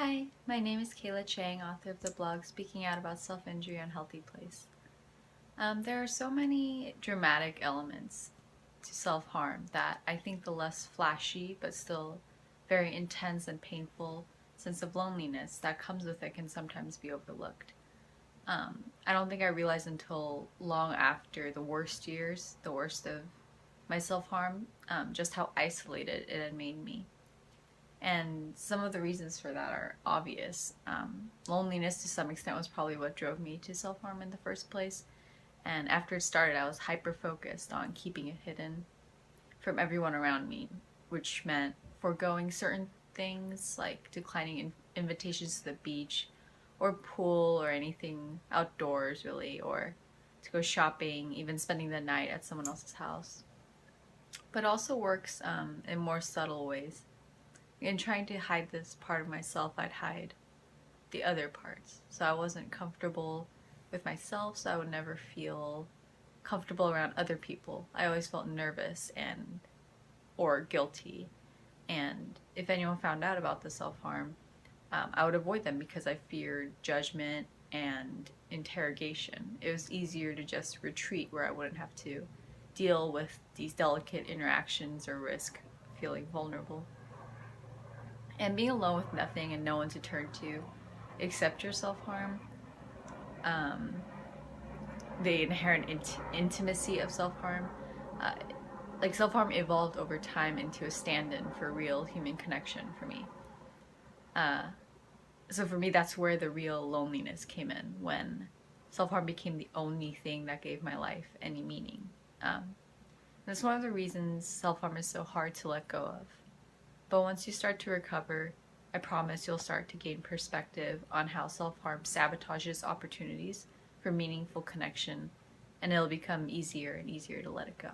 Hi, my name is Kayla Chang, author of the blog Speaking Out About Self-Injury on HealthyPlace. There are so many dramatic elements to self-harm that I think the less flashy but still very intense and painful sense of loneliness that comes with it can sometimes be overlooked. I don't think I realized until long after the worst years, the worst of my self-harm, just how isolated it had made me. And some of the reasons for that are obvious. Loneliness to some extent was probably what drove me to self-harm in the first place. And after it started, I was hyper-focused on keeping it hidden from everyone around me, which meant foregoing certain things like declining invitations to the beach or pool or anything outdoors really, or to go shopping, even spending the night at someone else's house. But also works in more subtle ways. In trying to hide this part of myself, I'd hide the other parts. So I wasn't comfortable with myself, so I would never feel comfortable around other people. I always felt nervous and or guilty. And if anyone found out about the self-harm, I would avoid them because I feared judgment and interrogation. It was easier to just retreat where I wouldn't have to deal with these delicate interactions or risk feeling vulnerable. And being alone with nothing and no one to turn to except your self-harm, um, the inherent intimacy of self-harm, uh, like self-harm evolved over time into a stand-in for real human connection for me. Uh, so for me, that's where the real loneliness came in, when self-harm became the only thing that gave my life any meaning. That's one of the reasons self-harm is so hard to let go of. But once you start to recover, I promise you'll start to gain perspective on how self-harm sabotages opportunities for meaningful connection, and it'll become easier and easier to let it go.